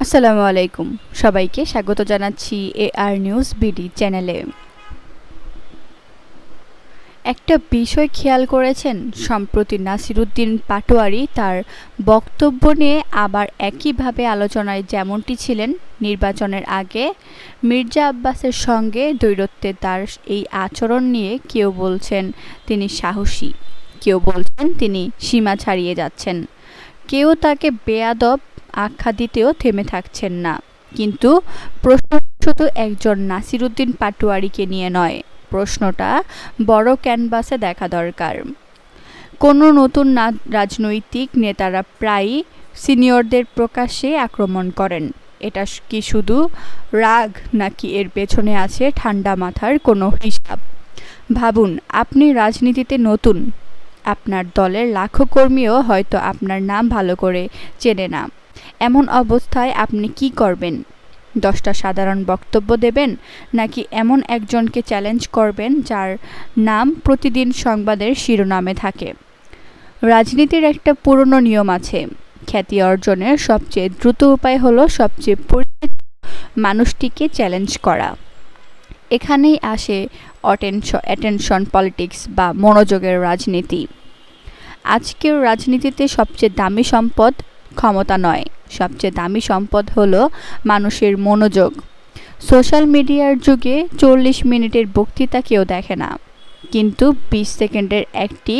আসসালামু আলাইকুম। সবাইকে স্বাগত জানাচ্ছি এআর নিউজ বিডি চ্যানেলে। একটা বিষয় খেয়াল করেছেন, সম্প্রতি নাসিরুদ্দিন পাটোয়ারি তার বক্তব্য নিয়ে আবার একইভাবে আলোচনায় যেমনটি ছিলেন নির্বাচনের আগে মির্জা আব্বাসের সঙ্গে দ্বৈরথে তার এই আচরণ নিয়ে কেউ বলছেন তিনি সাহসী, কেউ বলছেন তিনি সীমা ছাড়িয়ে যাচ্ছেন, কেউ তাকে বেয়াদব আখ্যা দিতেও থেমে থাকছেন না। কিন্তু প্রশ্ন শুধু একজন নাসিরুদ্দিন পাটোয়ারিকে নিয়ে নয়, প্রশ্নটা বড় ক্যানভাসে দেখা দরকার। কোনো নতুন রাজনৈতিক নেতারা প্রায়ই সিনিয়রদের প্রকাশ্যে আক্রমণ করেন। এটা কি শুধু রাগ, নাকি এর পেছনে আছে ঠান্ডা মাথার কোনো হিসাব? ভাবুন, আপনি রাজনীতিতে নতুন, আপনার দলের লাখো কর্মীও হয়তো আপনার নাম ভালো করে চেনে না। এমন অবস্থায় আপনি কি করবেন? 10টা সাধারণ বক্তব্য দেবেন, নাকি এমন একজনকে চ্যালেঞ্জ করবেন যার নাম প্রতিদিন সংবাদের শিরোনামে থাকে? রাজনীতির একটা পুরনো নিয়ম আছে, খ্যাতি অর্জনের সবচেয়ে দ্রুত উপায় হলো সবচেয়ে পরিচিত মানুষটিকে চ্যালেঞ্জ করা। এখানেই আসে অ্যাটেনশন পলিটিক্স বা মনোযোগের রাজনীতি। আজকের রাজনীতিতে সবচেয়ে দামি সম্পদ ক্ষমতা নয়, সবচেয়ে দামি সম্পদ হলো মানুষের মনোযোগ। সোশ্যাল মিডিয়ার যুগে 40 মিনিটের বক্তৃতা কেউ দেখে না, কিন্তু 20 সেকেন্ডের একটি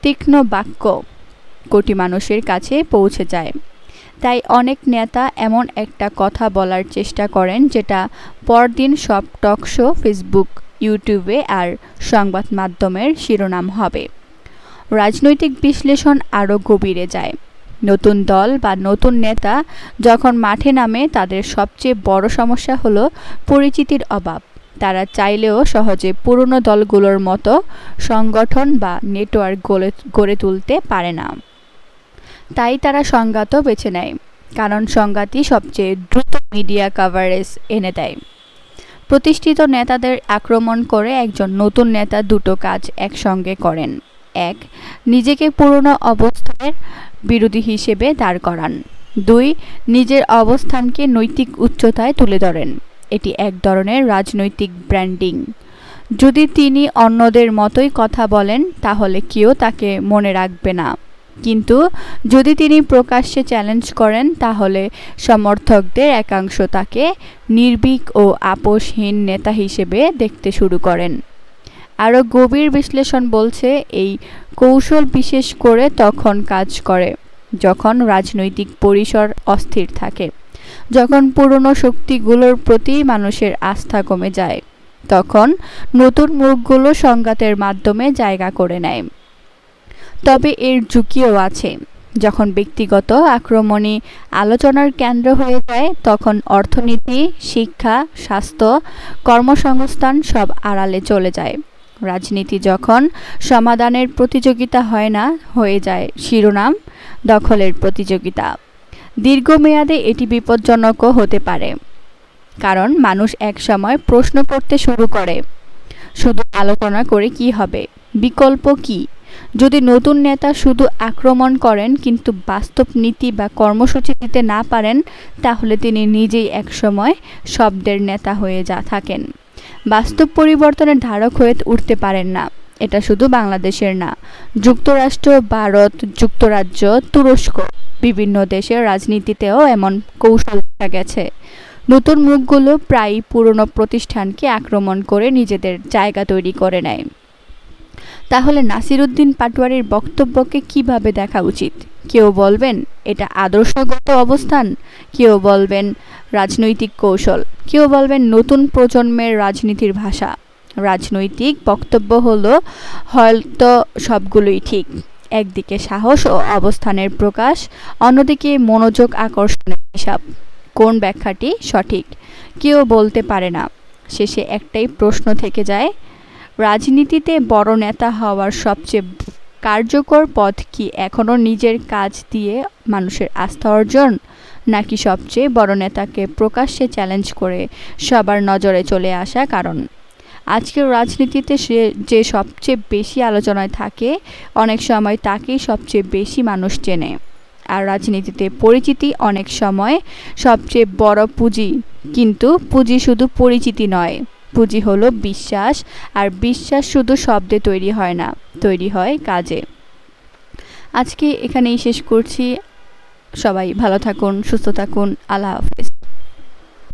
তীক্ষ্ণ বাক্য কোটি মানুষের কাছে পৌঁছে যায়। তাই অনেক নেতা এমন একটা কথা বলার চেষ্টা করেন যেটা পরদিন সব টকশো, ফেসবুক, ইউটিউবে আর সংবাদ মাধ্যমের শিরোনাম হবে। রাজনৈতিক বিশ্লেষণ আরও গভীরে যায়। নতুন দল বা নতুন নেতা যখন মাঠে নামে, তাদের সবচেয়ে বড় সমস্যা হলো পরিচিতির অভাব। তারা চাইলেও সহজে পুরনো দলগুলোর মতো সংগঠন বা নেটওয়ার্ক গড়ে তুলতে পারে না। তাই তারা সংঘাতও বেছে নেয়, কারণ সংঘাতই সবচেয়ে দ্রুত মিডিয়া কভারেজ এনে দেয়। প্রতিষ্ঠিত নেতাদের আক্রমণ করে একজন নতুন নেতা দুটো কাজ একসঙ্গে করেন। 1. নিজেকে পুরনো অবস্থানের বিরোধী হিসেবে দাঁড় করান। 2. নিজের অবস্থানকে নৈতিক উচ্চতায় তুলে ধরেন। এটি এক ধরনের রাজনৈতিক ব্র্যান্ডিং। যদি তিনি অন্যদের মতোই কথা বলেন, তাহলে কেউ তাকে মনে রাখবে না, কিন্তু যদি তিনি প্রকাশ্যে চ্যালেঞ্জ করেন, তাহলে সমর্থকদের একাংশ তাকে নির্ভীক ও আপোষহীন নেতা হিসেবে দেখতে শুরু করেন। আরও গভীর বিশ্লেষণ বলছে, এই কৌশল বিশেষ করে তখন কাজ করে যখন রাজনৈতিক পরিসর অস্থির থাকে, যখন পুরনো শক্তিগুলোর প্রতি মানুষের আস্থা কমে যায়। তখন নতুন মুখগুলো সংঘাতের মাধ্যমে জায়গা করে নেয়। তবে এর ঝুঁকিও আছে। যখন ব্যক্তিগত আক্রমণই আলোচনার কেন্দ্র হয়ে যায়, তখন অর্থনীতি, শিক্ষা, স্বাস্থ্য, কর্মসংস্থান সব আড়ালে চলে যায়। রাজনীতি যখন সমাধানের প্রতিযোগিতা হয় না, হয়ে যায় শিরোনাম দখলের প্রতিযোগিতা। দীর্ঘমেয়াদে এটি বিপজ্জনকও হতে পারে, কারণ মানুষ একসময় প্রশ্ন করতে শুরু করে, শুধু আলোচনা করে কি হবে? বিকল্প কি? যদি নতুন নেতা শুধু আক্রমণ করেন কিন্তু বাস্তব নীতি বা কর্মসূচি দিতে না পারেন, তাহলে তিনি নিজেই একসময় শব্দের নেতা হয়ে থাকেন, বাস্তব পরিবর্তনের ধারক হয়ে উঠতে পারেন না। এটা শুধু বাংলাদেশের না, যুক্তরাষ্ট্র, ভারত, যুক্তরাজ্য, তুরস্ক, বিভিন্ন দেশের রাজনীতিতেও এমন কৌশল দেখা গেছে। নতুন মুখগুলো প্রায়ই পুরনো প্রতিষ্ঠানকে আক্রমণ করে নিজেদের জায়গা তৈরি করে নেয়। তাহলে নাসিরুদ্দিন পাটোয়ারির বক্তব্যকে কিভাবে দেখা উচিত? কেউ বলবেন এটা আদর্শগত অবস্থান, কেউ বলবেন রাজনৈতিক কৌশল, কেউ বলবেন নতুন প্রজন্মের রাজনীতির ভাষা। রাজনৈতিক বক্তব্য হলো হয়তো সবগুলোই ঠিক। একদিকে সাহস ও অবস্থানের প্রকাশ, অন্যদিকে মনোযোগ আকর্ষণের হিসাব। কোন ব্যাখ্যাটি সঠিক কেউ বলতে পারে না। শেষে একটাই প্রশ্ন থেকে যায়, রাজনীতিতে বড় নেতা হওয়ার সবচেয়ে কার্যকর পথ কি এখনও নিজের কাজ দিয়ে মানুষের আস্থা অর্জন, নাকি সবচেয়ে বড় নেতাকে প্রকাশ্যে চ্যালেঞ্জ করে সবার নজরে চলে আসা? কারণ আজকের রাজনীতিতে যে সবচেয়ে বেশি আলোচনায় থাকে, অনেক সময় তাকেই সবচেয়ে বেশি মানুষ চেনে। আর রাজনীতিতে পরিচিতি অনেক সময় সবচেয়ে বড় পুঁজি। কিন্তু পুঁজি শুধু পরিচিতি নয়, পুঁজি হলো বিশ্বাস, আর বিশ্বাস শুধু শব্দে তৈরি হয় না, তৈরি হয় কাজে। আজকে এখানেই শেষ করছি। সবাই ভালো থাকুন, সুস্থ থাকুন। আল্লাহ হাফেজ।